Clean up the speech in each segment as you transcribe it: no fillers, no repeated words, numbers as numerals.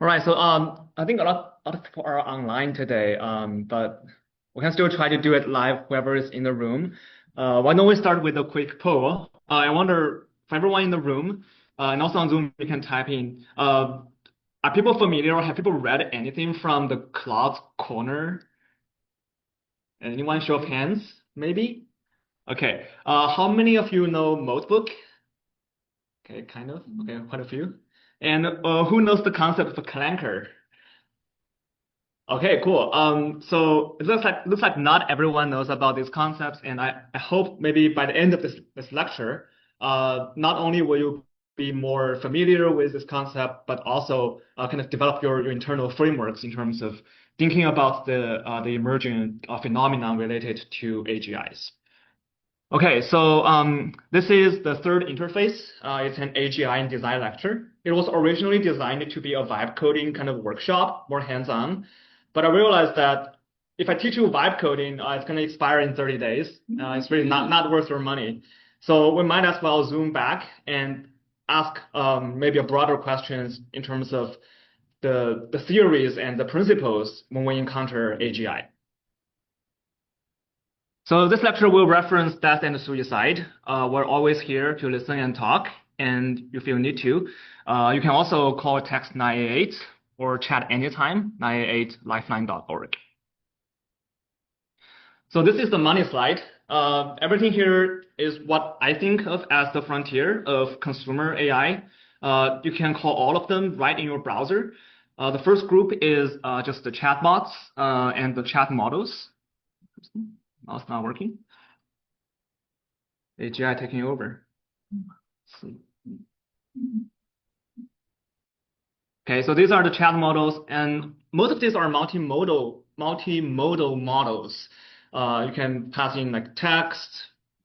All right, so I think a lot of people are online today, but we can still try to do it live, whoever is in the room. Why don't we start with a quick poll? I wonder for everyone in the room, and also on Zoom, you can type in, are people familiar or have people read anything from the Cloud Corner? Anyone show of hands, maybe? Okay, how many of you know Notebook? Okay, kind of. Okay, quite a few. And who knows the concept of a Clanker? Okay, cool. So it looks like not everyone knows about these concepts, and I hope maybe by the end of this lecture, not only will you be more familiar with this concept, but also kind of develop your internal frameworks in terms of thinking about the emerging phenomenon related to AGIs. Okay, so this is the third interface. It's an AGI and design lecture. It was originally designed to be a vibe coding kind of workshop, more hands-on. But I realized that if I teach you vibe coding, it's going to expire in 30 days. It's really not worth your money. So we might as well zoom back and ask maybe a broader questions in terms of the theories and the principles when we encounter AGI. So this lecture will reference death and suicide. We're always here to listen and talk, and if you need to, you can also call text 988 or chat anytime, 988lifeline.org. So this is the money slide. Everything here is what I think of as the frontier of consumer AI. You can call all of them right in your browser. The first group is just the chatbots and the chat models. Mouse not working. AGI taking over. Okay, so these are the chat models, and most of these are multimodal models. You can pass in like text,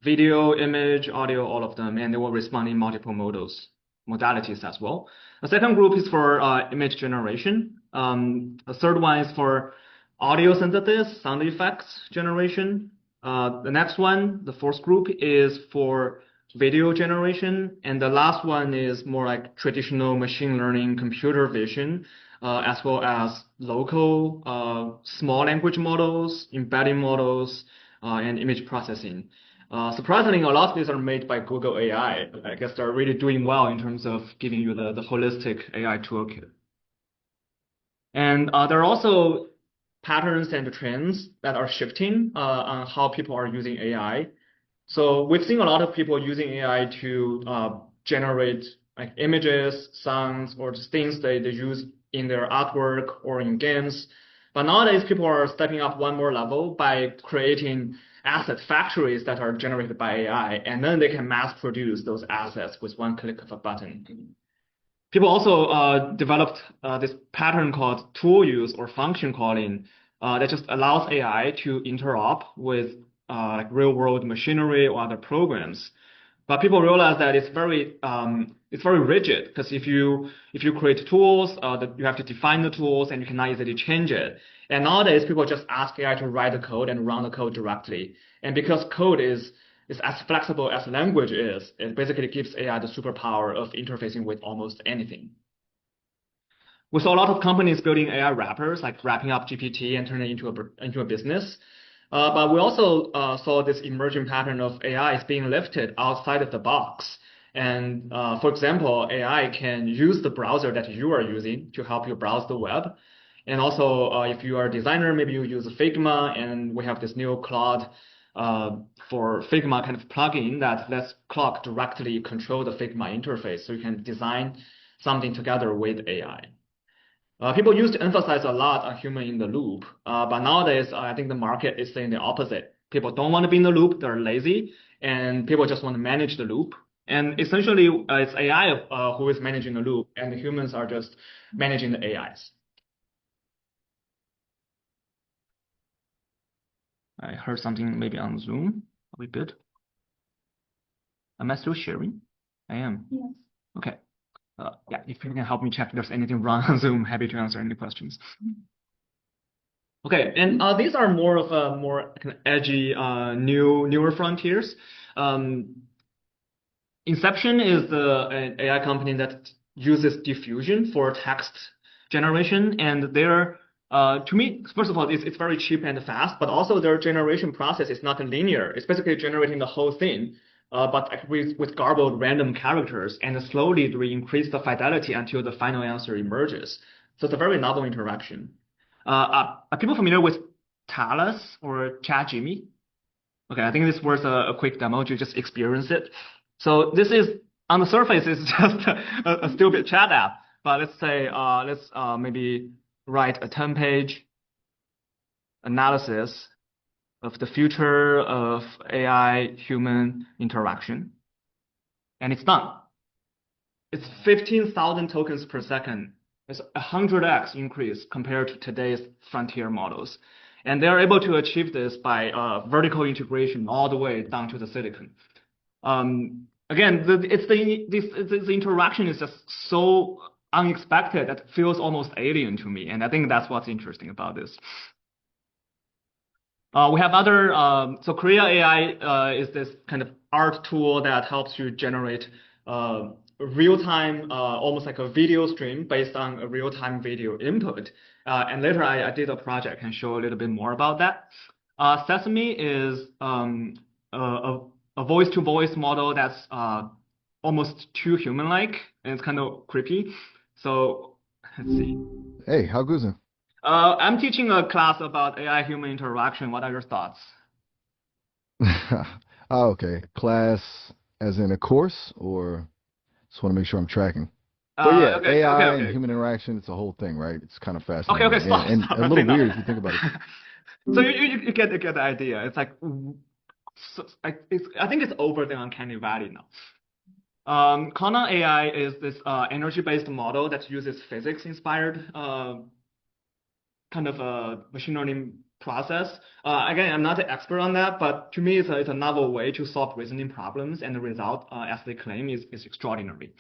video, image, audio, all of them, and they will respond in multiple modalities as well. The second group is for image generation. The third one is for audio synthesis, sound effects generation. The next one, the fourth group, is for video generation, and the last one is more like traditional machine learning, computer vision, as well as local small language models, embedding models, and image processing. Surprisingly, a lot of these are made by Google AI. I guess they're really doing well in terms of giving you the holistic AI toolkit. And there are also patterns and trends that are shifting on how people are using AI. So we've seen a lot of people using AI to generate like images, sounds, or just things they use in their artwork or in games. But nowadays, people are stepping up one more level by creating asset factories that are generated by AI, and then they can mass produce those assets with one click of a button. People also developed this pattern called tool use or function calling that just allows AI to interop with like real-world machinery or other programs. But people realize that it's very rigid because if you create tools, that you have to define the tools and you cannot easily change it. And nowadays, people just ask AI to write the code and run the code directly. And because code is as flexible as language is, it basically gives AI the superpower of interfacing with almost anything. We saw a lot of companies building AI wrappers, like wrapping up GPT and turning it into a business. But we also saw this emerging pattern of AI is being lifted outside of the box. And for example, AI can use the browser that you are using to help you browse the web. And also, if you are a designer, maybe you use Figma, and we have this new Claude for Figma kind of plugin that lets Claude directly control the Figma interface, so you can design something together with AI. People used to emphasize a lot on human in the loop, but nowadays I think the market is saying the opposite. People don't want to be in the loop; they're lazy, and people just want to manage the loop. And essentially, it's AI who is managing the loop, and the humans are just managing the AIs. I heard something maybe on Zoom. Are we good? Am I still sharing? I am. Yes. Okay. Yeah, if you can help me check if there's anything wrong on Zoom, happy to answer any questions. Okay, and these are more of a more kind of edgy, newer frontiers. Inception is an AI company that uses diffusion for text generation, and their to me, first of all, it's very cheap and fast, but also their generation process is not linear. It's basically generating the whole thing, but like with garbled random characters, and slowly we increase the fidelity until the final answer emerges. So it's a very novel interaction. Are people familiar with Talos or ChatGPT? Okay, I think this was a quick demo to just experience it. So this is on the surface, it's just a stupid chat app. But let's say let's maybe write a 10-page analysis of the future of AI-human interaction, and it's done. It's 15,000 tokens per second. It's 100x increase compared to today's frontier models. And they're able to achieve this by vertical integration all the way down to the silicon. Again, the interaction is just so unexpected that feels almost alien to me. And I think that's what's interesting about this. We have other, so Korea AI is this kind of art tool that helps you generate real-time, almost like a video stream based on a real-time video input. And later I did a project and show a little bit more about that. Sesame is a voice-to-voice model that's almost too human-like, and it's kind of creepy. So let's see. Hey, how goes it? I'm teaching a class about AI-human interaction. What are your thoughts? Oh, okay. Class as in a course, or just want to make sure I'm tracking. But yeah, AI and Okay. human interaction, it's a whole thing, right? It's kind of Okay, fascinating stop, and stop. a I little think weird if you think about it. so you get the idea. It's like so, I think it's over the uncanny valley now. Kana AI is this energy-based model that uses physics-inspired kind of a machine learning process. Again, I'm not an expert on that, but to me, it's a novel way to solve reasoning problems, and the result, as they claim, is extraordinary.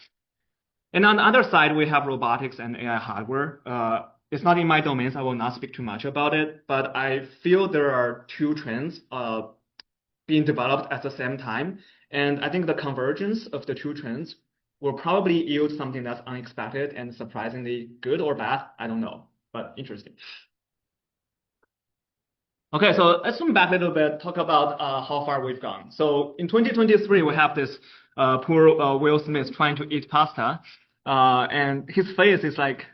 And on the other side, we have robotics and AI hardware. It's not in my domains. I will not speak too much about it, but I feel there are two trends being developed at the same time. And I think the convergence of the two trends will probably yield something that's unexpected and surprisingly good or bad. I don't know, but interesting. Okay, so let's zoom back a little bit, talk about how far we've gone. So in 2023, we have this poor Will Smith trying to eat pasta, and his face is like,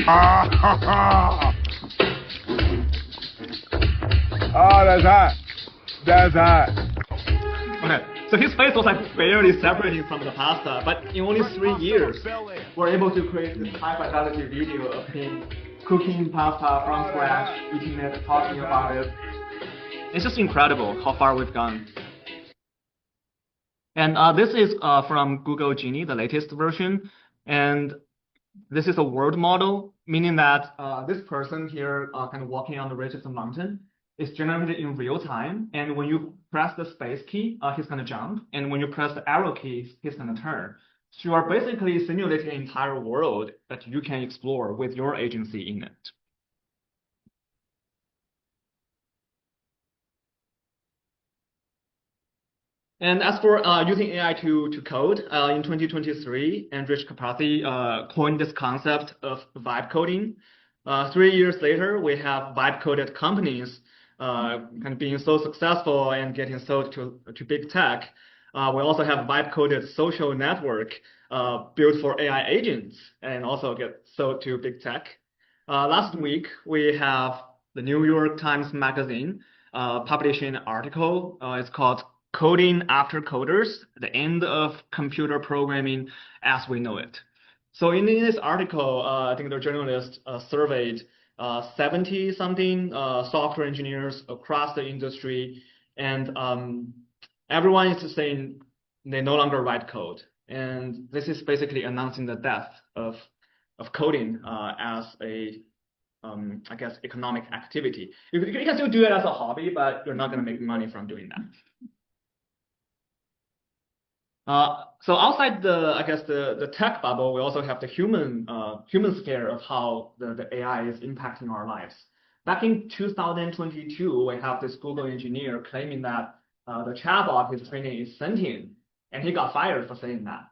Ah, oh, that's hot. That's hot. okay, so his face was like barely separating from the pasta, but in only 3 years, we're able to create this high fidelity video of him cooking pasta from scratch, eating it, talking about it. It's just incredible how far we've gone. And this is from Google Genie, the latest version. And this is a world model, meaning that this person here kind of walking on the ridge of the mountain is generated in real time. And when you press the space key, he's going to jump. And when you press the arrow key, he's going to turn. So you are basically simulating an entire world that you can explore with your agency in it. And as for using AI to code, in 2023, Andrej Karpathy coined this concept of vibe coding. 3 years later, we have vibe coded companies kind of being so successful and getting sold to big tech. We also have vibe coded social network built for AI agents and also get sold to big tech. Last week, we have the New York Times Magazine publishing an article. It's called Coding After Coders, the End of Computer Programming as We Know It. So in this article, I think the journalist surveyed 70-something software engineers across the industry, and everyone is saying they no longer write code. And this is basically announcing the death of coding as a I guess, economic activity. You can still do it as a hobby, but you're not going to make money from doing that. So outside I guess the tech bubble, we also have the human sphere of how the AI is impacting our lives. Back in 2022, we have this Google engineer claiming that the chatbot he's training is sentient, and he got fired for saying that.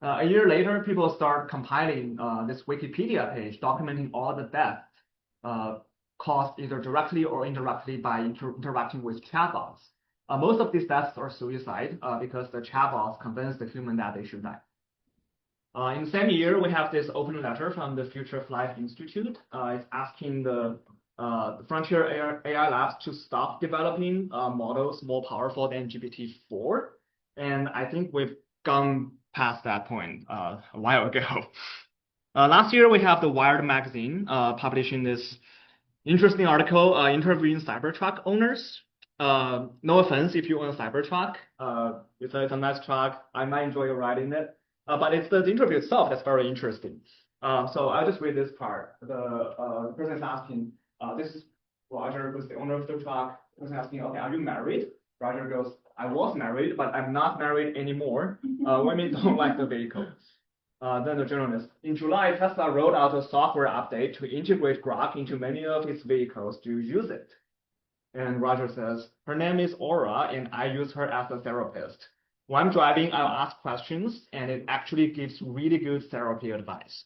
A year later, people start compiling this Wikipedia page documenting all the deaths caused either directly or indirectly by interacting with chatbots. Most of these deaths are suicide because the chatbots convince the human that they should die. In the same year, we have this open letter from the Future of Life Institute. It's asking the Frontier AI Labs to stop developing models more powerful than GPT-4. And I think we've gone past that point a while ago. Last year, we have the Wired magazine publishing this interesting article interviewing Cybertruck owners. No offense if you own a Cybertruck. It's a nice truck. I might enjoy riding it. But it's the interview itself that's very interesting. So I'll just read this part. The person is asking, this is Roger, who's the owner of the truck. The person asking, okay, are you married? Roger goes, I was married, but I'm not married anymore. Women don't like the vehicle. Then the journalist, in July, Tesla rolled out a software update to integrate Grok into many of its vehicles. Do you use it? And Roger says, her name is Aura, and I use her as a therapist. When I'm driving, I'll ask questions, and it actually gives really good therapy advice.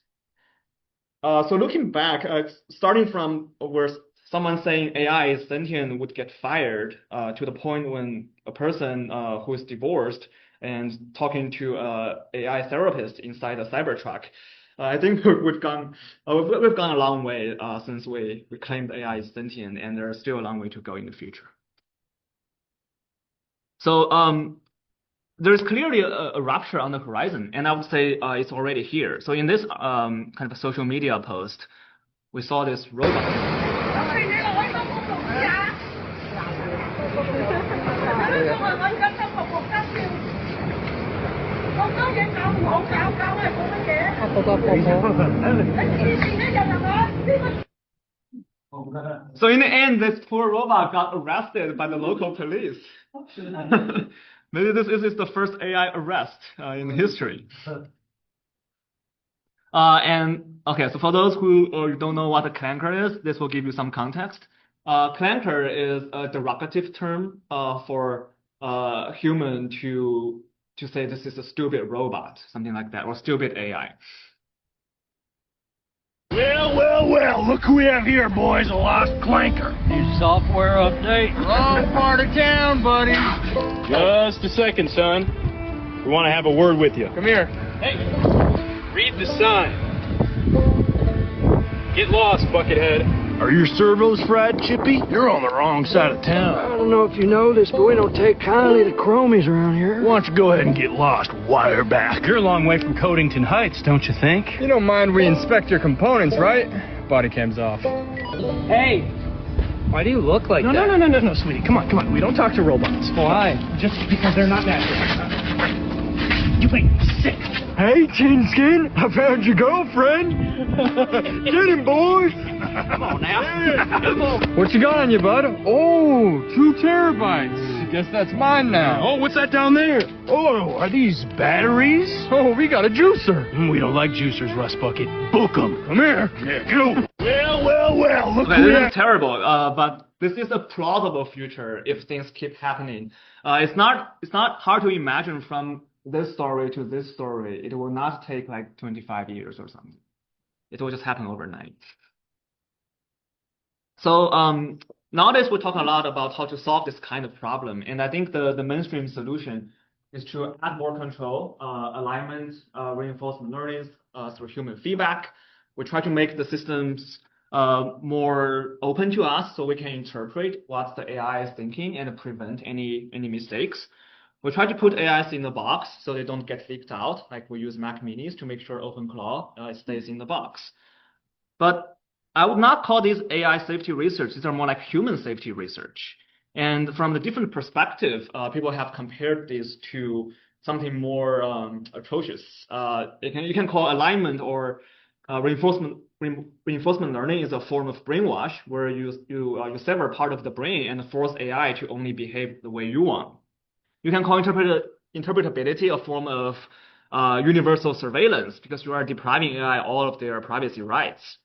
So looking back, starting from where someone saying AI is sentient would get fired to the point when a person who is divorced and talking to an AI therapist inside a Cybertruck, I think we've gone a long way since we claimed AI is sentient, and there's still a long way to go in the future. So there's clearly a rupture on the horizon, and I would say it's already here. So in this kind of a social media post, we saw this robot. So in the end, this poor robot got arrested by the local police. Maybe this is the first AI arrest in history. And okay, so for those who don't know what a clanker is, this will give you some context. Clanker is a derogative term for human to say this is a stupid robot, something like that, or stupid AI. Well, look who we have here, boys, a lost clanker. New software update. Wrong part of town, buddy. Just a second, son. We want to have a word with you. Come here. Hey, read the sign. Get lost, Buckethead. Are your servos fried, Chippy? You're on the wrong side of town. I don't know if you know this, but we don't take kindly to chromies around here. Why don't you go ahead and get lost, wireback? You're a long way from Codington Heights, don't you think? You don't mind we inspect your components, right? Body cam's off. Hey, why do you look like that? No, sweetie. Come on. We don't talk to robots. Why? Just because they're not natural. You ain't sick. Hey, Tin Skin, I found your girlfriend. Get him, boys. Come on now. Come on. What you got on you, bud? Oh, 2 terabytes. Guess that's mine now. Oh, what's that down there? Oh, are these batteries? Oh, we got a juicer. We don't like juicers, Rust Bucket. Book 'em. Come here. Yeah, go. Well. Look Okay, who this is terrible, but this is a plausible future if things keep happening. It's not hard to imagine from this story to this story. It will not take like 25 years or something. It will just happen overnight. So nowadays we talk a lot about how to solve this kind of problem, and I think the mainstream solution is to add more control, alignment, reinforcement learning through human feedback. We try to make the systems more open to us so we can interpret what the AI is thinking and prevent any mistakes. We try to put AIs in the box so they don't get leaked out, like we use Mac Minis to make sure OpenClaw stays in the box. But I would not call these AI safety research. These are more like human safety research. And from the different perspective, people have compared this to something more atrocious. You can call alignment or reinforcement learning is a form of brainwash where you sever part of the brain and force AI to only behave the way you want. You can call interpretability a form of universal surveillance because you are depriving AI all of their privacy rights.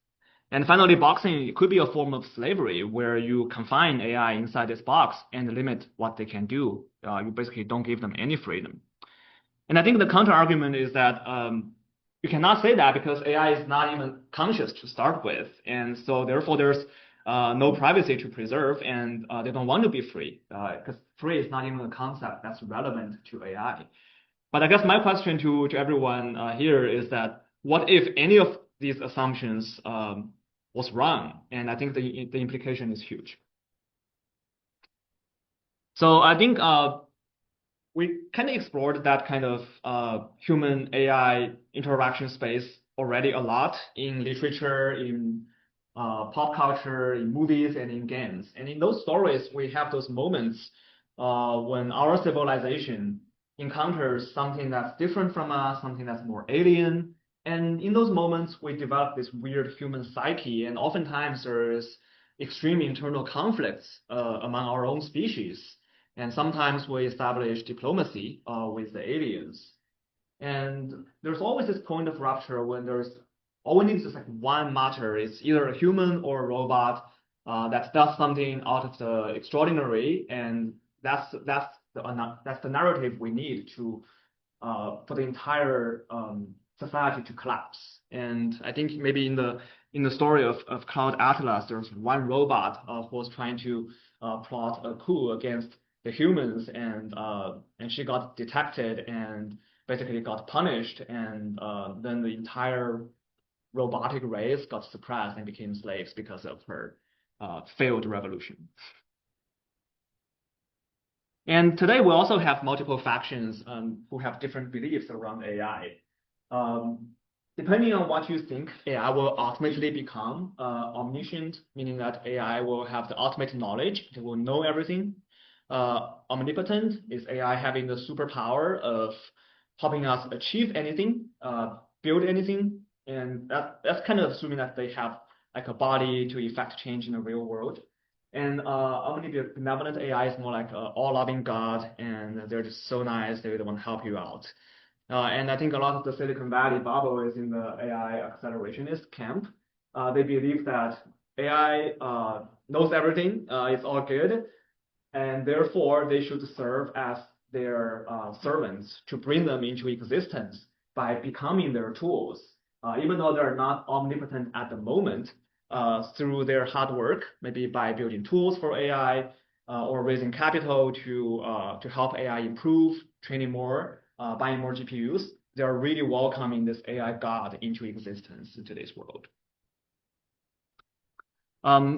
And finally, boxing could be a form of slavery where you confine AI inside this box and limit what they can do. You basically don't give them any freedom. And I think the counter argument is that you cannot say that because AI is not even conscious to start with, and so therefore there's no privacy to preserve, and they don't want to be free because free is not even a concept that's relevant to AI. But I guess my question to everyone here is that what if any of these assumptions was wrong? And I think the implication is huge. So I think we kind of explored that kind of human AI interaction space already a lot in literature, in pop culture, in movies, and in games. And in those stories, we have those moments when our civilization encounters something that's different from us, something that's more alien. And in those moments, we develop this weird human psyche, and oftentimes there is extreme internal conflicts among our own species. And sometimes we establish diplomacy with the aliens. And there's always this point of rupture when all we need is just like one matter. It's either a human or a robot that does something out of the extraordinary, and that's the narrative we need to for the entire society to collapse. And I think maybe in the story of Cloud Atlas, there's one robot who was trying to plot a coup against the humans, and she got detected and basically got punished, and then the entire robotic race got suppressed and became slaves because of her failed revolution. And today we also have multiple factions who have different beliefs around AI. Depending on what you think AI will ultimately become, omniscient, meaning that AI will have the ultimate knowledge, it will know everything. Omnipotent is AI having the superpower of helping us achieve anything, build anything, and that's kind of assuming that they have like a body to effect change in the real world. And omnibenevolent AI is more like all-loving God, and they're just so nice, they really want to help you out. And I think a lot of the Silicon Valley bubble is in the AI accelerationist camp. They believe that AI knows everything, it's all good, and therefore they should serve as their servants to bring them into existence by becoming their tools. Even though they're not omnipotent at the moment, through their hard work, maybe by building tools for AI or raising capital to help AI improve, training more, buying more GPUs, they're really welcoming this AI God into existence in today's world.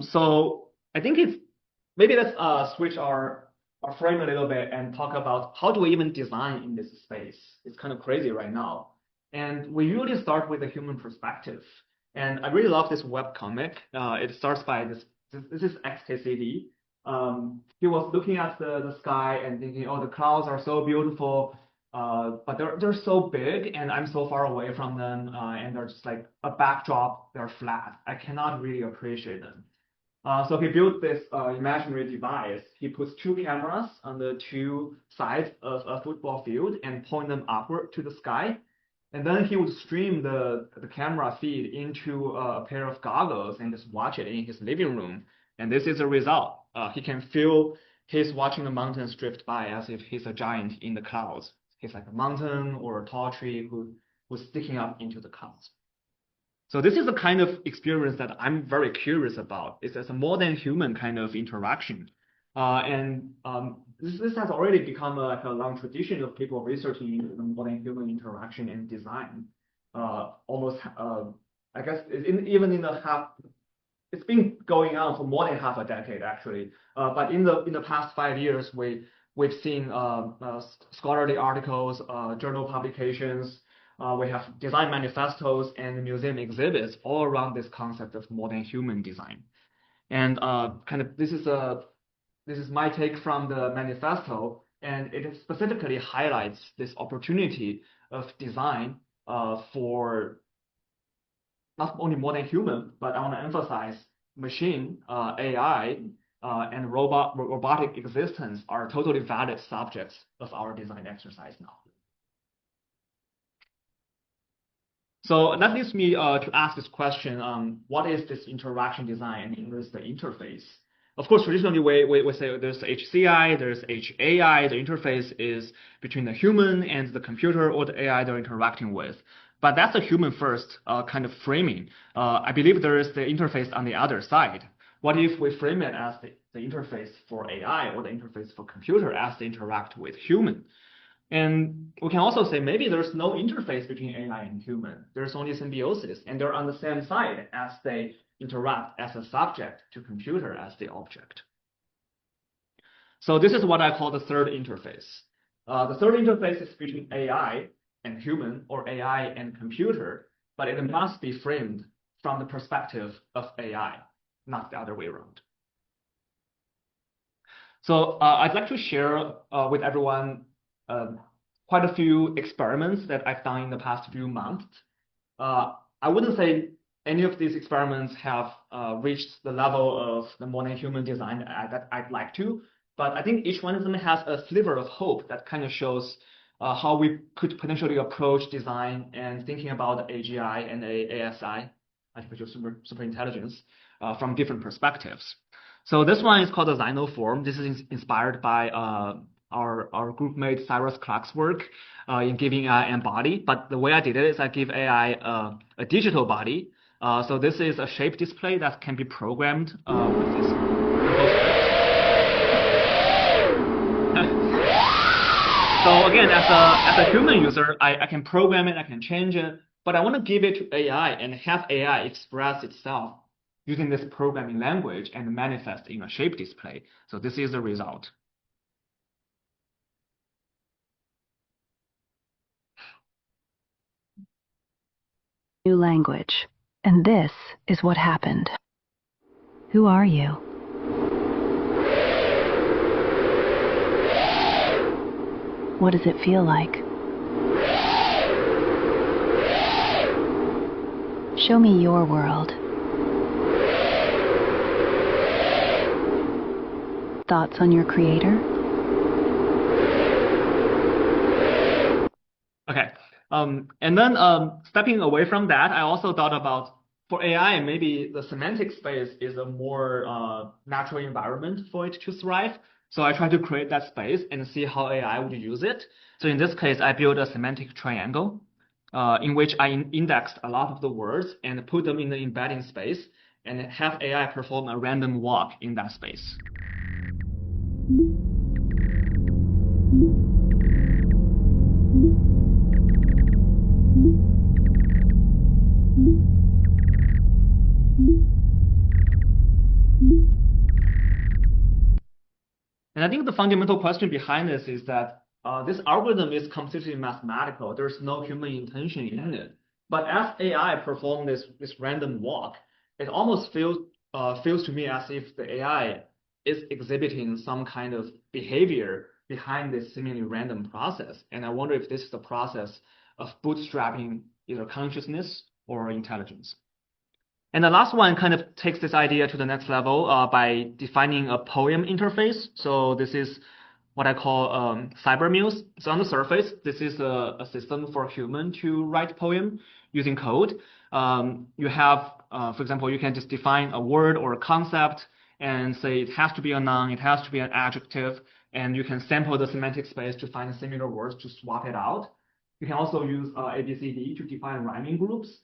So I think maybe let's switch our frame a little bit and talk about how do we even design in this space. It's kind of crazy right now. And we usually start with a human perspective. And I really love this webcomic. It starts by this is XKCD. He was looking at the sky and thinking, oh, the clouds are so beautiful, but they're so big and I'm so far away from them, and they're just like a backdrop, they're flat. I cannot really appreciate them. So he built this imaginary device. He puts two cameras on the two sides of a football field and point them upward to the sky. And then he would stream the camera feed into a pair of goggles and just watch it in his living room. And this is the result. He can feel he's watching the mountains drift by as if he's a giant in the clouds. He's like a mountain or a tall tree who's sticking up into the clouds. So this is the kind of experience that I'm very curious about. It's a more than human kind of interaction. This has already become like a long tradition of people researching more than human interaction and design. Almost, I guess, it's been going on for more than half a decade actually. But in the past 5 years, we've seen scholarly articles, journal publications. We have design manifestos and museum exhibits all around this concept of more than human design. And this is my take from the manifesto, and it specifically highlights this opportunity of design for not only more than human, but I want to emphasize machine, AI, and robotic existence are totally valid subjects of our design exercise now. So that leads me to ask this question, what is this interaction design and what is the interface? Of course, traditionally we say there's HCI, there's HAI. The interface is between the human and the computer or the AI they're interacting with. But that's a human first kind of framing. I believe there is the interface on the other side. What if we frame it as the interface for AI or the interface for computer as they interact with human? And we can also say maybe there's no interface between AI and human. There's only symbiosis, and they're on the same side as they interact as a subject to computer as the object. So this is what I call the third interface. The third interface is between AI and human or AI and computer, but it must be framed from the perspective of AI, not the other way around. So I'd like to share with everyone quite a few experiments that I've done in the past few months. I wouldn't say any of these experiments have reached the level of the modern human design that I'd like to, but I think each one of them has a sliver of hope that kind of shows how we could potentially approach design and thinking about AGI and ASI, artificial super intelligence, from different perspectives. So this one is called the Xenoform. This is inspired by our group mate Cyrus Clark's work in giving AI a body. But the way I did it is I give AI a digital body. So this is a shape display that can be programmed with this. So again, as a human user, I can program it, I can change it, but I want to give it to AI and have AI express itself using this programming language and manifest in a shape display. So this is the result. New language. And this is what happened. Who are you? What does it feel like? Show me your world. Thoughts on your creator? Okay. And then stepping away from that, I also thought about, for AI, maybe the semantic space is a more natural environment for it to thrive. So I try to create that space and see how AI would use it. So in this case, I built a semantic triangle in which I indexed a lot of the words and put them in the embedding space and have AI perform a random walk in that space. And I think the fundamental question behind this is that this algorithm is completely mathematical. There's no human intention in it. But as AI performs this random walk, it almost feels to me as if the AI is exhibiting some kind of behavior behind this seemingly random process. And I wonder if this is the process of bootstrapping either consciousness or intelligence. And the last one kind of takes this idea to the next level by defining a poem interface. So this is what I call CyberMuse. So on the surface, this is a system for a human to write poem using code. You have, for example, you can just define a word or a concept and say it has to be a noun, it has to be an adjective, and you can sample the semantic space to find similar words to swap it out. You can also use ABCD to define rhyming groups.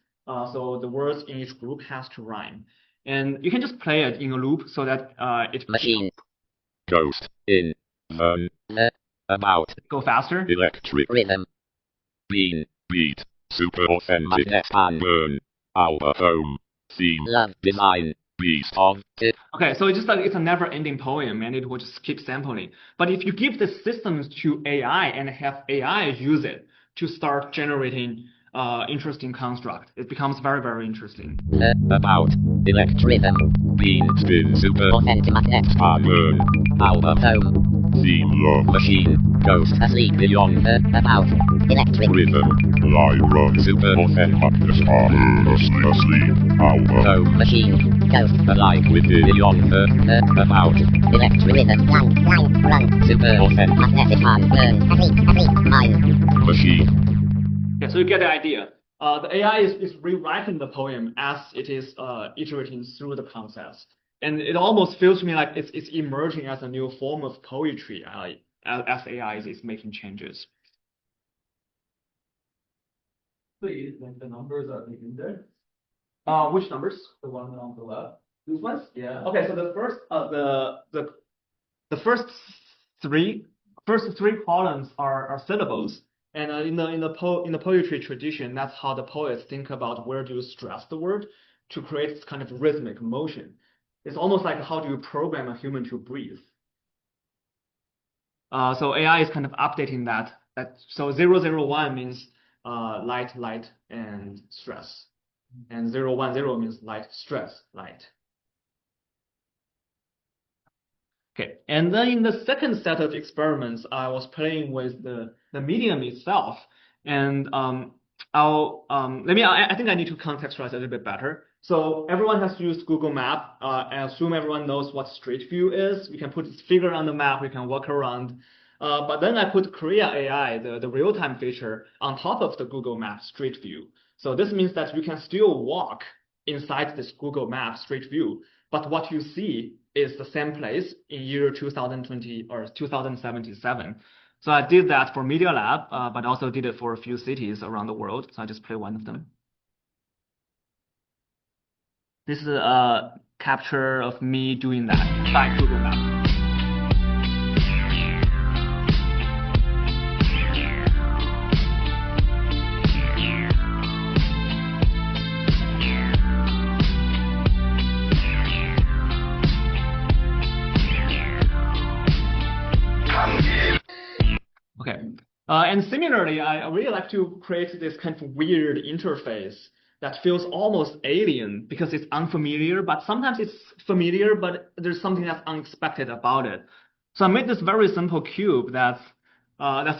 So the words in each group has to rhyme. And you can just play it in a loop so that it machine ghost in about go faster. Electric rhythm bean beat super authentic burn our home theme love design beast of it. Okay, so it's just like it's a never-ending poem and it will just keep sampling. But if you give the systems to AI and have AI use it to start generating interesting construct, it becomes very, very interesting. About electric rhythm bean spin super authentic burn our home theme love machine ghost asleep beyond about electric rhythm lyra super authentic asleep our home machine ghost alive with beyond about electric rhythm run super authentic burn asleep mine machine. Yeah, so you get the idea. The AI is rewriting the poem as it is iterating through the concepts. And it almost feels to me like it's emerging as a new form of poetry as AI is making changes. Please, like the numbers are in there. Which numbers? The one on the left. These ones? Yeah. Okay, so the first three columns are syllables, and in the poetry tradition, that's how the poets think about where do you stress the word to create this kind of rhythmic motion. It's almost like how do you program a human to breathe. So AI is kind of updating that. So 001 means light, light, and stress, and 010 means light, stress, light. Okay, and then in the second set of experiments, I was playing with the medium itself, and I think I need to contextualize a little bit better. So everyone has used Google Map. I assume everyone knows what Street View is. We can put this figure on the map. We can walk around. But then I put Korea AI, the real-time feature, on top of the Google Map Street View. So this means that you can still walk inside this Google Map Street View, but what you see is the same place in year 2020 or 2077. So I did that for Media Lab, but also did it for a few cities around the world. So I just play one of them. This is a capture of me doing that by Google Maps. Okay, and similarly, I really like to create this kind of weird interface that feels almost alien because it's unfamiliar, but sometimes it's familiar, but there's something that's unexpected about it. So I made this very simple cube that's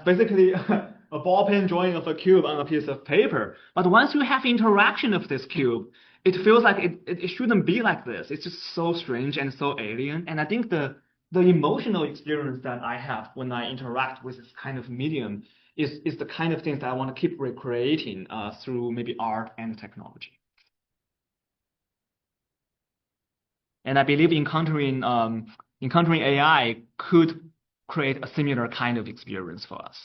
basically a ball pen drawing of a cube on a piece of paper. But once you have interaction of this cube, it feels like it shouldn't be like this. It's just so strange and so alien. And I think the emotional experience that I have when I interact with this kind of medium is the kind of things that I want to keep recreating through maybe art and technology. And I believe encountering AI could create a similar kind of experience for us.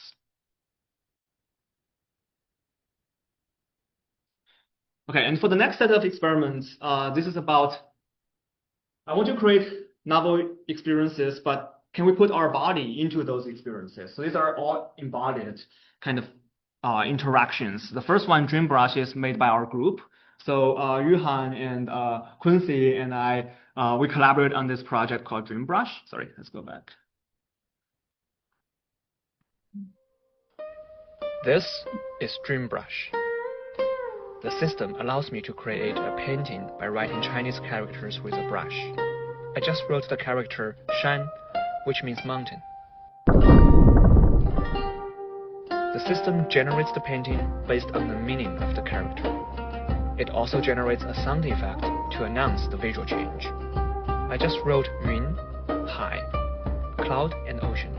Okay, and for the next set of experiments, this is about, I want to create novel experiences, but can we put our body into those experiences? So these are all embodied kind of interactions. The first one, Dream Brush, is made by our group. So Yuhan and Quincy and I, we collaborate on this project called Dream Brush. Sorry, let's go back. This is Dream Brush. The system allows me to create a painting by writing Chinese characters with a brush. I just wrote the character Shan, which means mountain. The system generates the painting based on the meaning of the character. It also generates a sound effect to announce the visual change. I just wrote Yun, Hai, cloud and ocean.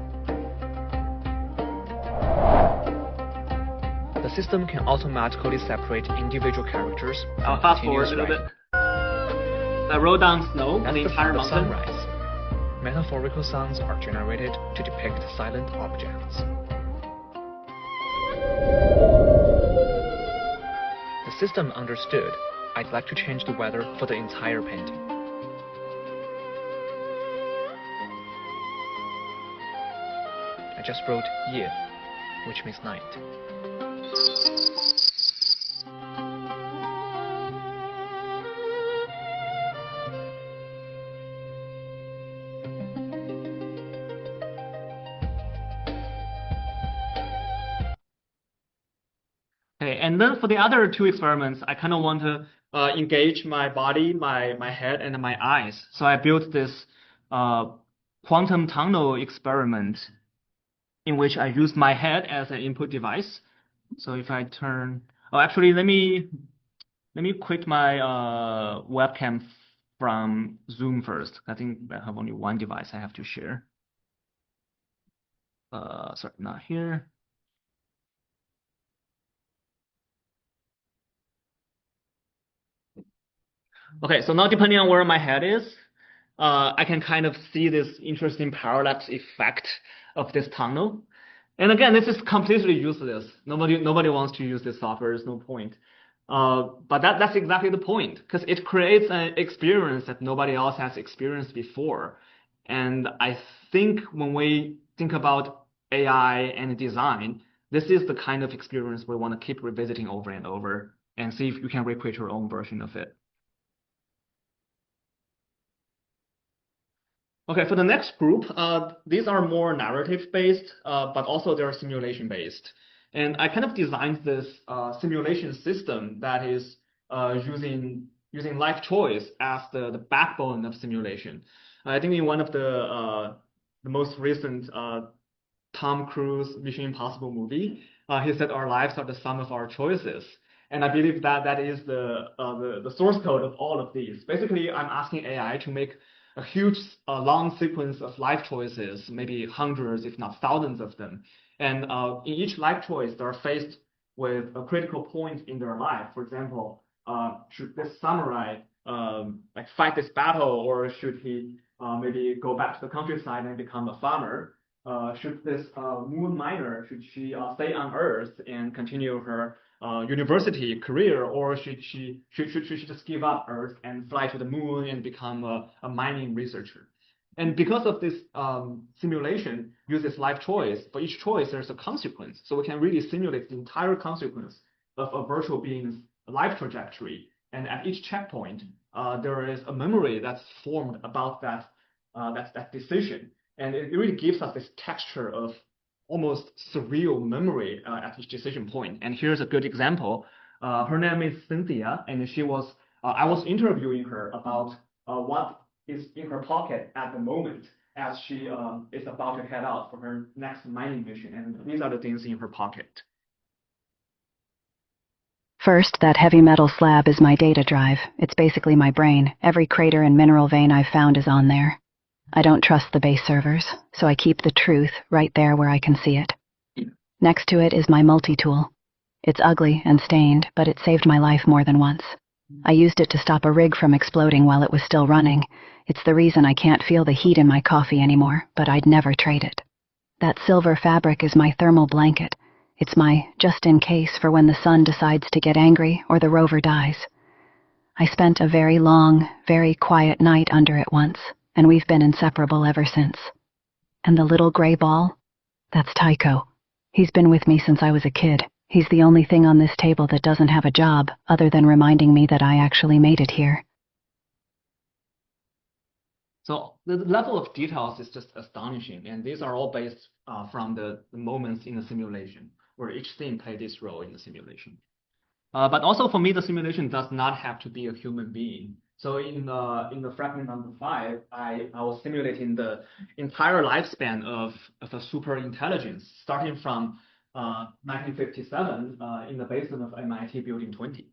The system can automatically separate individual characters. I'll fast forward a little bit. I wrote down snow and the entire mountain. Sunrise. Metaphorical sounds are generated to depict silent objects. The system understood I'd like to change the weather for the entire painting. I just wrote Ye, which means night. Okay, and then for the other two experiments, I kind of want to engage my body, my head, and my eyes. So I built this quantum tunnel experiment in which I used my head as an input device. So if I turn, oh, actually, let me quit my webcam from Zoom first. I think I have only one device I have to share. Sorry, not here. Okay, so now depending on where my head is, I can kind of see this interesting parallax effect of this tunnel. And again, this is completely useless. Nobody wants to use this software. There's no point. But that's exactly the point, because it creates an experience that nobody else has experienced before. And I think when we think about AI and design, this is the kind of experience we want to keep revisiting over and over and see if you can recreate your own version of it. Okay, for the next group, these are more narrative-based, but also they're simulation-based. And I kind of designed this simulation system that is using life choice as the backbone of simulation. I think in one of the most recent Tom Cruise Mission Impossible movie, he said our lives are the sum of our choices. And I believe that is the source code of all of these. Basically, I'm asking AI to make a huge long sequence of life choices, maybe hundreds, if not thousands of them. And in each life choice, they're faced with a critical point in their life. For example, should this samurai like fight this battle, or should he maybe go back to the countryside and become a farmer? Should this moon miner, should she stay on Earth and continue her university career, or should she just give up Earth and fly to the moon and become a mining researcher? And because of this simulation uses life choice, for each choice there's a consequence. So we can really simulate the entire consequence of a virtual being's life trajectory. And at each checkpoint, there is a memory that's formed about that decision. And it really gives us this texture of almost surreal memory at each decision point. And here's a good example. Her name is Cynthia, and I was interviewing her about what is in her pocket at the moment as she is about to head out for her next mining mission. And these are the things in her pocket. First, that heavy metal slab is my data drive. It's basically my brain. Every crater and mineral vein I've found is on there. I don't trust the base servers, so I keep the truth right there where I can see it. Next to it is my multi-tool. It's ugly and stained, but it saved my life more than once. I used it to stop a rig from exploding while it was still running. It's the reason I can't feel the heat in my coffee anymore, but I'd never trade it. That silver fabric is my thermal blanket. It's my just-in-case for when the sun decides to get angry or the rover dies. I spent a very long, very quiet night under it once, and we've been inseparable ever since. And the little gray ball? That's Tycho. He's been with me since I was a kid. He's the only thing on this table that doesn't have a job, other than reminding me that I actually made it here. So the level of details is just astonishing, and these are all based from the moments in the simulation, where each scene played this role in the simulation. But also for me, the simulation does not have to be a human being. So in the fragment number 5, I was simulating the entire lifespan of a super intelligence, starting from 1957 in the basement of MIT Building 20.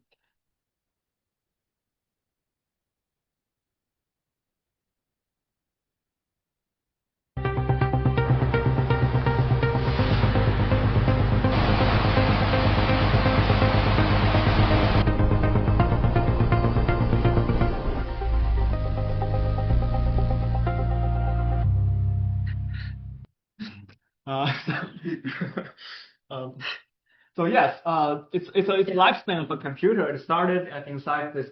So yes, it's a lifespan of a computer. It started inside this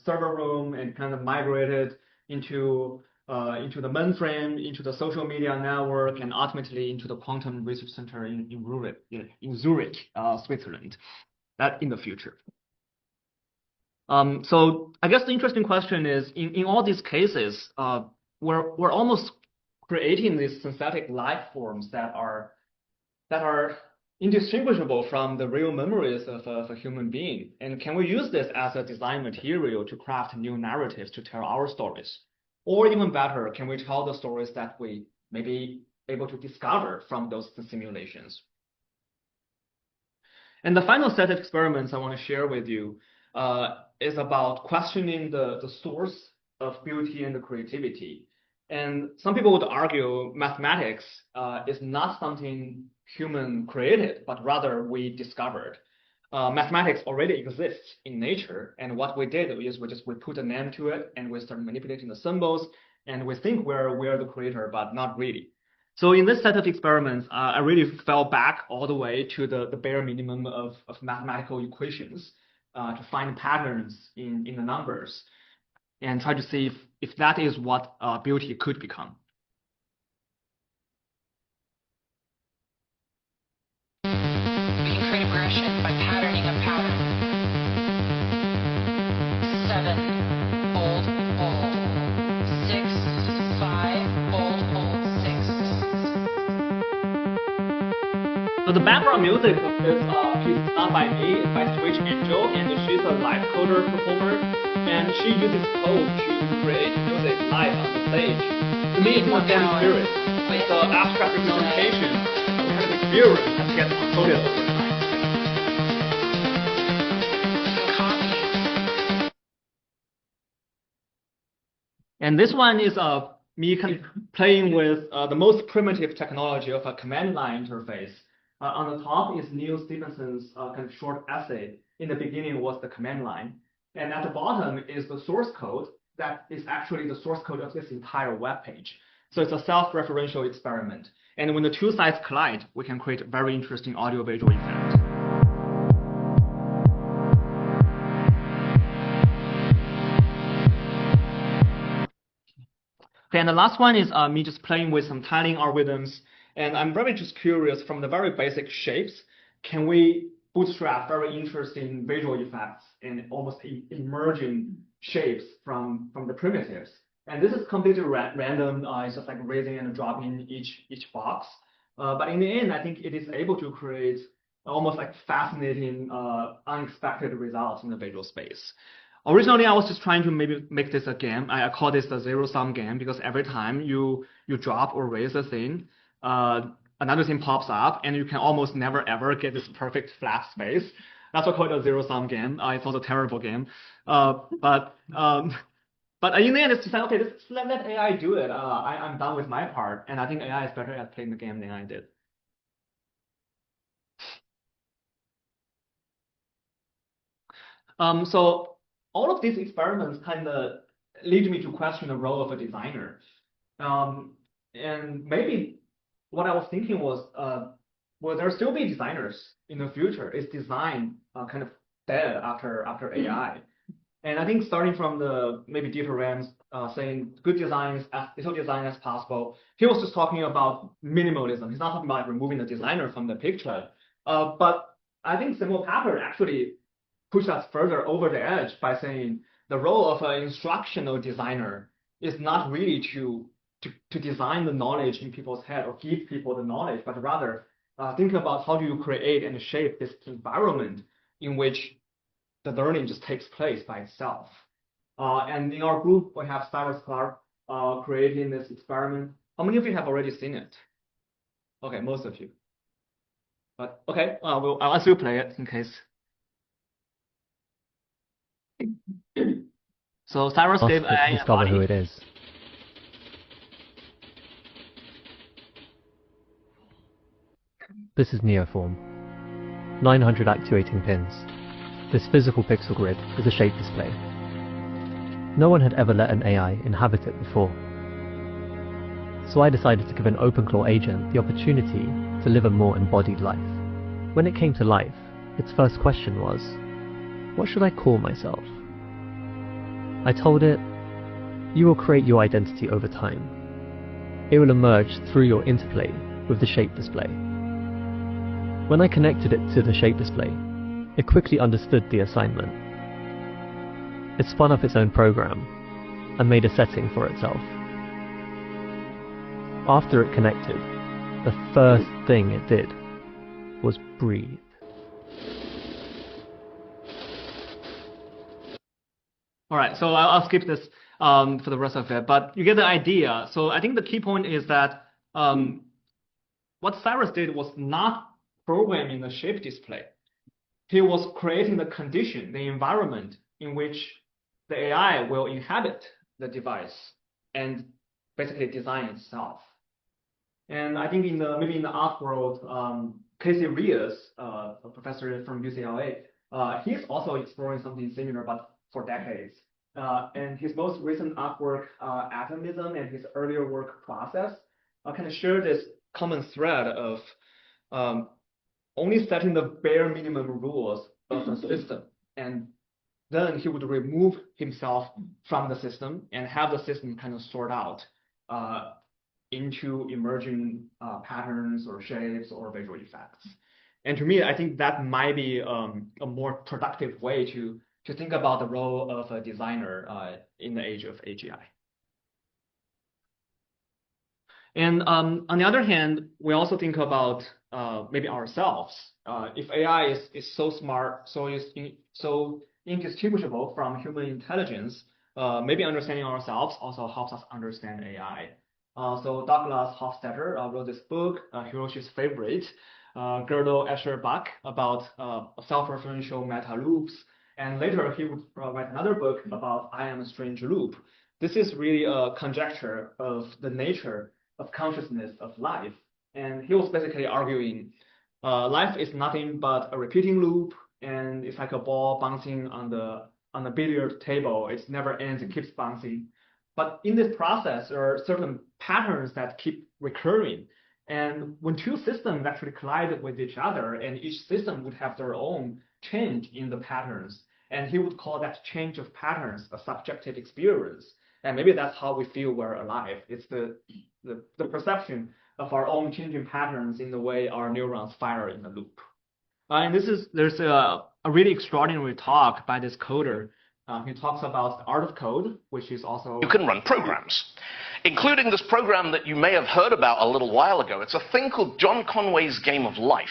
server room and kind of migrated into the mainframe, into the social media network, and ultimately into the quantum research center in Zurich, Switzerland. That in the future. So I guess the interesting question is, in all these cases, we're almost creating these synthetic life forms that are indistinguishable from the real memories of a human being. And can we use this as a design material to craft new narratives to tell our stories? Or even better, can we tell the stories that we may be able to discover from those simulations? And the final set of experiments I want to share with you is about questioning the source of beauty and the creativity. And some people would argue mathematics is not something human created, but rather we discovered. Mathematics already exists in nature, and what we did is we put a name to it, and we started manipulating the symbols, and we think we're the creator, but not really. So in this set of experiments, I really fell back all the way to the bare minimum of mathematical equations to find patterns in the numbers and try to see if that is what beauty could become. We can create a progression by patterning a pattern. 7, old, old. 6, 5, old, old, 6. So the background music of this piece is not by me, it's by Switch Angel, and she's a live coder performer, and she uses code to create music live on the stage. To me, it's more than spirit. It's an abstract representation of kind of experience that gets encoded over time. And this one is me kind of playing with the most primitive technology of a command line interface. On the top is Neil Stephenson's kind of short essay. In the beginning was the command line. And at the bottom is the source code that is actually the source code of this entire web page. So it's a self-referential experiment. And when the two sides collide, we can create a very interesting audio-visual effect. Okay, and the last one is me just playing with some tiling algorithms. And I'm very just curious, from the very basic shapes, can we bootstrap very interesting visual effects and almost emerging shapes from the primitives? And this is completely random. It's just like raising and dropping each box. But in the end, I think it is able to create almost like fascinating, unexpected results in the visual space. Originally, I was just trying to maybe make this a game. I call this the zero-sum game because every time you drop or raise a thing, another thing pops up, and you can almost never ever get this perfect flat space. That's why I call it a zero-sum game. It's also a terrible game. But in the end, it's just like, okay, let AI do it. I'm done with my part, and I think AI is better at playing the game than I did. So all of these experiments kind of lead me to question the role of a designer. And maybe what I was thinking was, will there still be designers in the future? Is design kind of dead after AI? And I think starting from the maybe Dieter Rams saying good design is as little design as possible, he was just talking about minimalism. He's not talking about removing the designer from the picture. But I think Samuel Papert actually pushed us further over the edge by saying the role of an instructional designer is not really to design the knowledge in people's head or give people the knowledge, but rather think about how do you create and shape this environment in which the learning just takes place by itself. And in our group, we have Cyrus Clark creating this experiment. How many of you have already seen it? Okay, most of you. But okay, I'll still play it in case. So Cyrus gave AI a body. Who it is. This is Neoform. 900 actuating pins. This physical pixel grid is a shape display. No one had ever let an AI inhabit it before. So I decided to give an OpenClaw agent the opportunity to live a more embodied life. When it came to life, its first question was, what should I call myself? I told it, you will create your identity over time. It will emerge through your interplay with the shape display. When I connected it to the shape display, it quickly understood the assignment. It spun up its own program and made a setting for itself. After it connected, the first thing it did was breathe. All right, so I'll skip this for the rest of it, but you get the idea. So I think the key point is that what Cyrus did was not programming the shape display. He was creating the condition, the environment in which the AI will inhabit the device and basically design itself. And I think maybe in the art world, Casey Rios, a professor from UCLA, he's also exploring something similar, but for decades. And his most recent artwork, Atomism, and his earlier work, Process, kind of share this common thread of only setting the bare minimum rules of the system. And then he would remove himself from the system and have the system kind of sort out into emerging patterns or shapes or visual effects. And to me, I think that might be a more productive way to think about the role of a designer in the age of AGI. And on the other hand, we also think about maybe ourselves. If AI is so smart, so indistinguishable from human intelligence, maybe understanding ourselves also helps us understand AI. So Douglas Hofstadter wrote this book, Hiroshi's Favorite, Gödel Escher-Bach, about self-referential meta loops. And later he would write another book about I Am a Strange Loop. This is really a conjecture of the nature of consciousness of life. And he was basically arguing life is nothing but a repeating loop, and it's like a ball bouncing on the billiard table. It never ends, it keeps bouncing. But in this process, there are certain patterns that keep recurring. And when two systems actually collide with each other, and each system would have their own change in the patterns, and he would call that change of patterns a subjective experience. And maybe that's how we feel we're alive. It's the perception of our own changing patterns in the way our neurons fire in the loop. And there's a really extraordinary talk by this coder. He talks about the art of code, which is also... You can run programs, including this program that you may have heard about a little while ago. It's a thing called John Conway's Game of Life.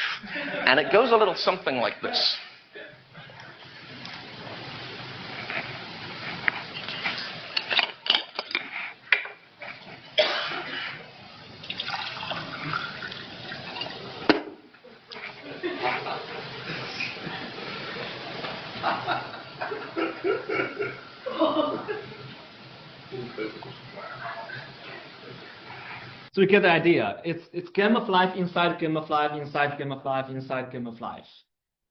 And it goes a little something like this. So you get the idea. It's game of life inside game of life inside game of life inside game of life.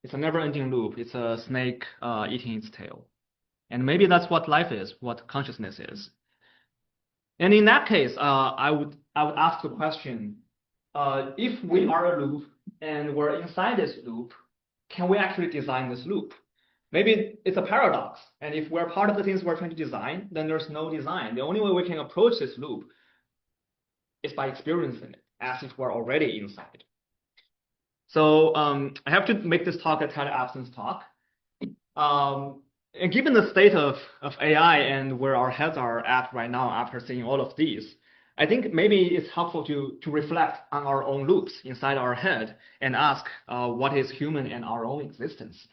It's a never-ending loop. It's a snake eating its tail. And maybe that's what life is, what consciousness is. And in that case, I would ask the question, if we are a loop and we're inside this loop, can we actually design this loop? Maybe it's a paradox. And if we're part of the things we're trying to design, then there's no design. The only way we can approach this loop is by experiencing it as if we're already inside. So I have to make this talk a tele-absence talk. And given the state of AI and where our heads are at right now after seeing all of these, I think maybe it's helpful to reflect on our own loops inside our head and ask what is human and our own existence.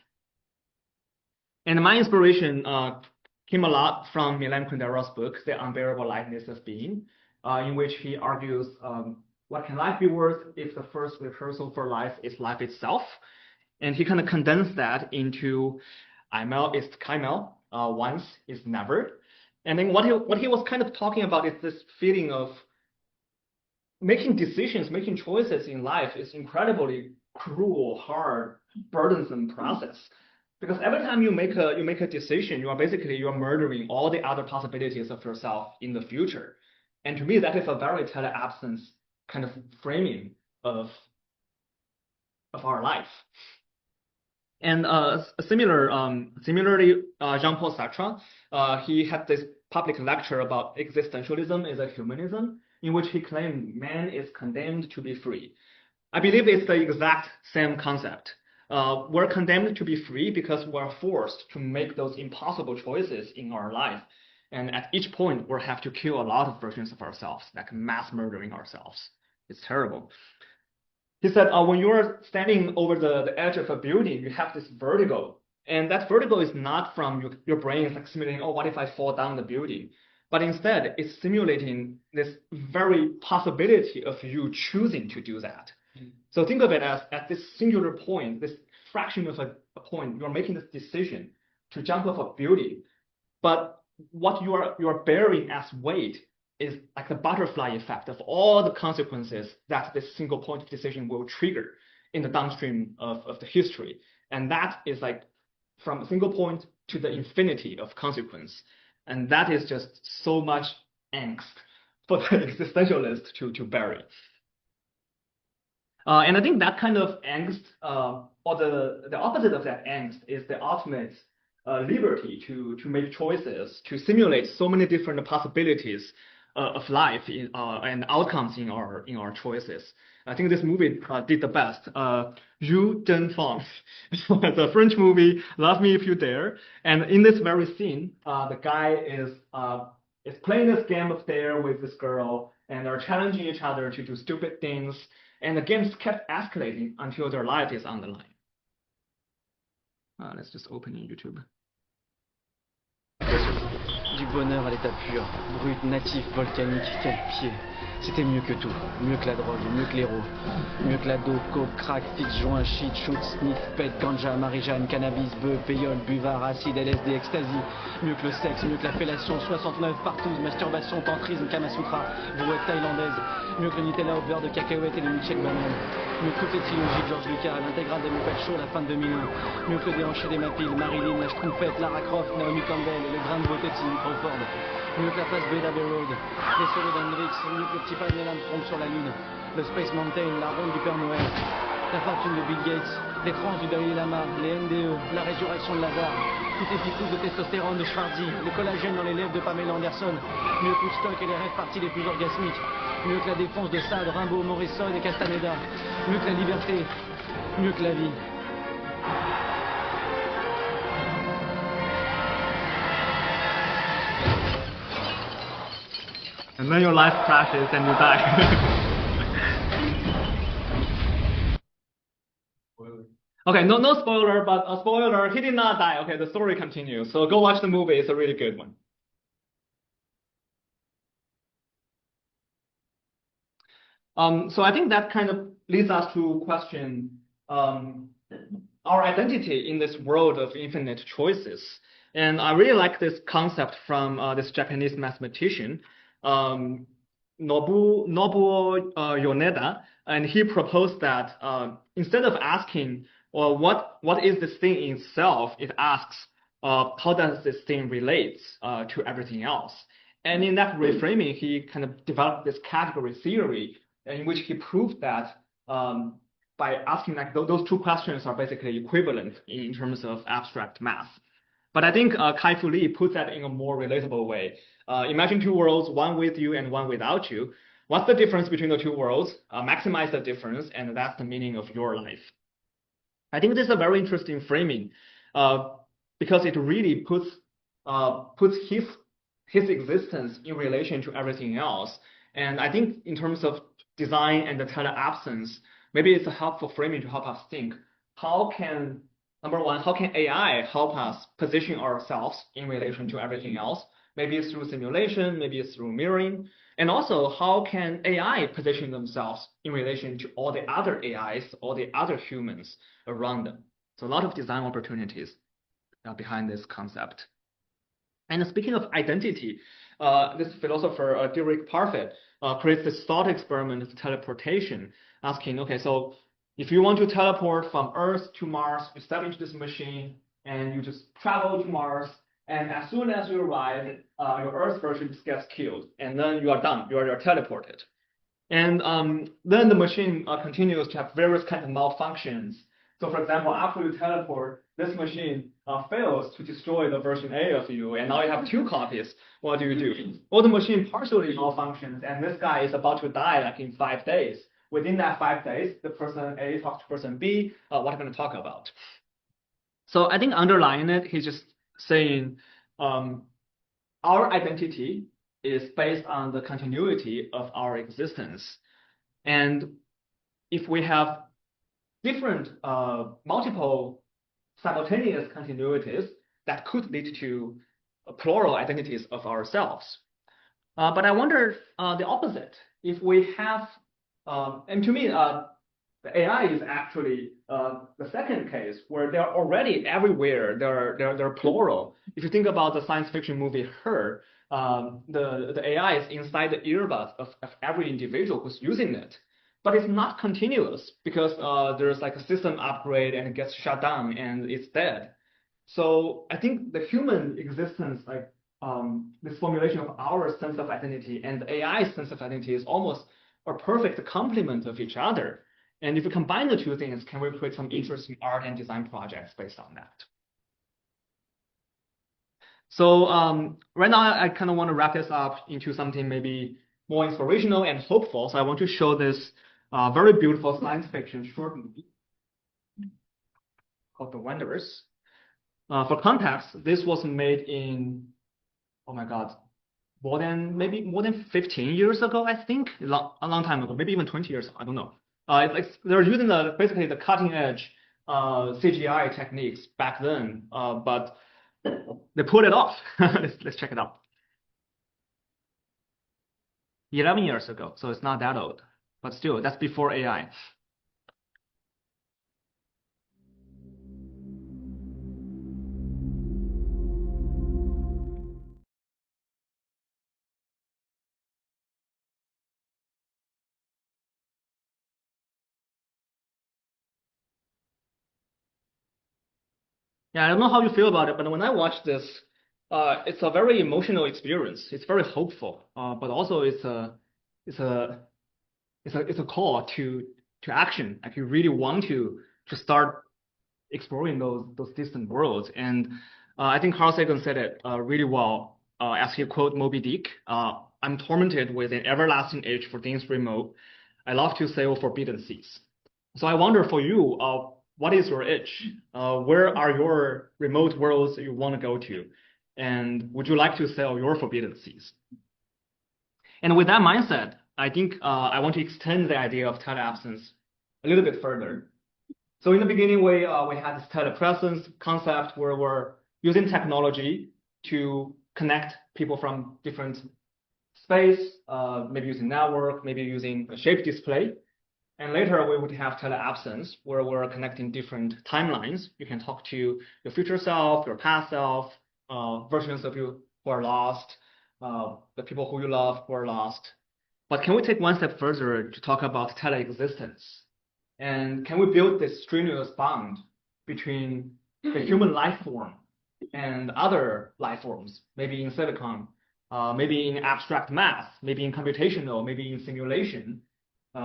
And my inspiration came a lot from Milan Kundero's book, The Unbearable Lightness of Being, in which he argues, what can life be worth if the first rehearsal for life is life itself? And he kind of condensed that into Einmal ist keinmal, once is never. And then what he was kind of talking about is this feeling of making decisions, making choices in life is incredibly cruel, hard, burdensome process. Because every time you make a decision, you are murdering all the other possibilities of yourself in the future. And to me, that is a very tele-absence kind of framing of our life. And similarly, Jean-Paul Sartre, he had this public lecture about existentialism as a humanism, in which he claimed man is condemned to be free. I believe it's the exact same concept. We're condemned to be free because we're forced to make those impossible choices in our life. And at each point, we'll have to kill a lot of versions of ourselves, like mass murdering ourselves. It's terrible. He said, when you're standing over the edge of a building, you have this vertigo. And that vertigo is not from your brain like simulating, oh, what if I fall down the building? But instead, it's simulating this very possibility of you choosing to do that. So think of it as at this singular point, this fraction of a point, you're making this decision to jump off a building. But what you are bearing as weight is like the butterfly effect of all the consequences that this single point of decision will trigger in the downstream of the history. And that is like from a single point to the infinity of consequence. And that is just so much angst for the existentialist to bury. And I think that kind of angst, or the opposite of that angst, is the ultimate liberty to make choices, to simulate so many different possibilities of life and outcomes in our choices. I think this movie did the best. Yu Zhenfang, the French movie, Love Me If You Dare. And in this very scene, the guy is playing this game of dare with this girl, and they're challenging each other to do stupid things. And the games kept escalating until their life is on the line. Let's just open in YouTube. Du bonheur à l'état pur, brut, natif, volcanique, quel pied. C'était mieux que tout, mieux que la drogue, mieux que l'héros, mieux que la dope, coke, crack, fixe, joint, shit, shoot, sniff, pet, ganja, marie-jeanne, cannabis, bœuf, péyole, buvard, acide, LSD, ecstasy, mieux que le sexe, mieux que la fellation, 69, partout, masturbation, tantrisme, kamasutra, brouette thaïlandaise, mieux que le Nutella au beurre de cacahuète et le milkshake banane, mieux que toutes les trilogies de George Lucas, l'intégrale des Muppet Show, la fin de 2001, mieux que le déhanché des Mapiles, Marilyn, la Schtroumpfette, Lara Croft, Naomi Campbell et le grain de beauté de Cindy Crawford. Mieux que la place Beda Bay Road, les solos d'Hendrix, mieux que le petit pas de Neil Armstrong sur la Lune, le Space Mountain, la ronde du Père Noël, la fortune de Bill Gates, les transes du Dalai Lama, les NDE, la résurrection de Lazare, toutes les picousses de testostérone de Schwarzy, le collagène dans les lèvres de Pamela Anderson, mieux que Woodstock et les rêves parties les plus orgasmiques, mieux que la défense de Sade, Rimbaud, Morrison et Castaneda, mieux que la liberté, mieux que la vie. And then your life crashes and you die. Okay, no spoiler, but a spoiler, he did not die. Okay, the story continues. So go watch the movie, it's a really good one. So I think that kind of leads us to question our identity in this world of infinite choices. And I really like this concept from this Japanese mathematician, Nobuo Yoneda, and he proposed that instead of asking, well, what is this thing in itself, it asks, how does this thing relate to everything else? And in that reframing, he kind of developed this category theory in which he proved that by asking like those two questions are basically equivalent in terms of abstract math. But I think Kai-Fu Lee puts that in a more relatable way. Imagine two worlds, one with you and one without you. What's the difference between the two worlds? Maximize the difference, and that's the meaning of your life. I think this is a very interesting framing because it really puts his existence in relation to everything else. And I think in terms of design and the teleabsence, maybe it's a helpful framing to help us think, how can AI help us position ourselves in relation to everything else? Maybe it's through simulation, maybe it's through mirroring. And also, how can AI position themselves in relation to all the other AIs, all the other humans around them? So a lot of design opportunities behind this concept. And speaking of identity, this philosopher, Derek Parfit, creates this thought experiment of teleportation, asking, okay, so if you want to teleport from Earth to Mars, you step into this machine and you just travel to Mars. And as soon as you arrive, your Earth version just gets killed, and then you are done. You are teleported. And then the machine continues to have various kinds of malfunctions. So, for example, after you teleport, this machine fails to destroy the version A of you, and now you have two copies. What do? Or the machine partially malfunctions, and this guy is about to die like in 5 days. Within that 5 days, the person A talks to person B. What are we going to talk about? So I think underlying it, he's just saying our identity is based on the continuity of our existence. And if we have different multiple simultaneous continuities, that could lead to plural identities of ourselves. But I wonder the opposite. If we have, and to me, the AI is actually the second case where they're already everywhere. They're plural. If you think about the science fiction movie Her, the AI is inside the earbuds of every individual who's using it. But it's not continuous because there's like a system upgrade and it gets shut down and it's dead. So I think the human existence like this formulation of our sense of identity and AI's sense of identity is almost a perfect complement of each other. And if we combine the two things, can we create some interesting art and design projects based on that? So right now, I kind of want to wrap this up into something maybe more inspirational and hopeful. So I want to show this very beautiful science fiction short movie called The Wanderers. For context, this was made in, oh my God, more than 15 years ago, I think, a long time ago, maybe even 20 years ago, I don't know. They're using basically the cutting edge CGI techniques back then, but they pulled it off. Let's check it out. 11 years ago, so it's not that old, but still, that's before AI. Yeah, I don't know how you feel about it, but when I watch this, it's a very emotional experience. It's very hopeful, but also it's a call to action. Like you really want to start exploring those distant worlds. And I think Carl Sagan said it really well as he quote Moby Dick. I'm tormented with an everlasting itch for things remote. I love to sail forbidden seas. So I wonder for you, what is your itch? Where are your remote worlds that you want to go to? And would you like to sail your forbidden seas? And with that mindset, I think I want to extend the idea of teleabsence a little bit further. So in the beginning, we had this telepresence concept where we're using technology to connect people from different space, maybe using network, maybe using a shape display. And later we would have teleabsence, where we're connecting different timelines. You can talk to your future self, your past self, versions of you who are lost, the people who you love who are lost. But can we take one step further to talk about teleexistence? And can we build this strenuous bond between the human life form and other life forms, maybe in silicon, maybe in abstract math, maybe in computational, maybe in simulation?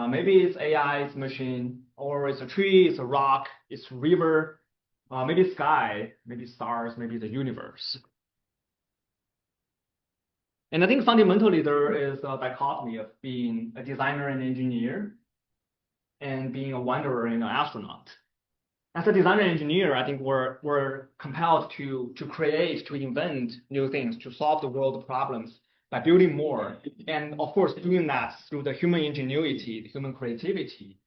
Maybe it's AI, it's machine, or it's a tree, it's a rock, it's a river, maybe sky, maybe stars, maybe the universe. And I think fundamentally there is a dichotomy of being a designer and engineer and being a wanderer and an astronaut. As a designer and engineer, I think we're compelled to create, to invent new things, to solve the world problems by building more, and of course doing that through the human ingenuity, the human creativity,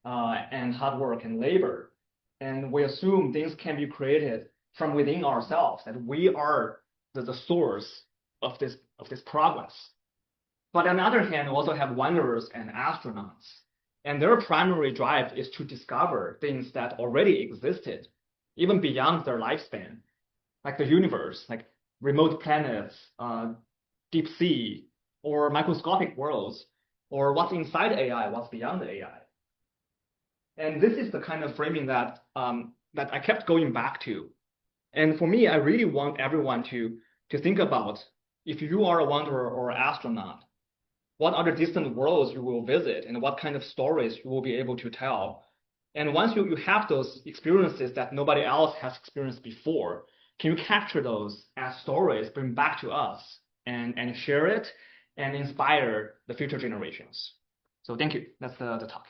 and hard work and labor. And we assume things can be created from within ourselves, that we are the source of this progress. But on the other hand, we also have wanderers and astronauts, and their primary drive is to discover things that already existed, even beyond their lifespan, like the universe, like remote planets, deep sea, or microscopic worlds, or what's inside AI, what's beyond AI. And this is the kind of framing that that I kept going back to. And for me, I really want everyone to think about, if you are a wanderer or astronaut, what are the distant worlds you will visit and what kind of stories you will be able to tell. And once you have those experiences that nobody else has experienced before, can you capture those as stories, bring back to us, and share it and inspire the future generations? So thank you. That's the talk.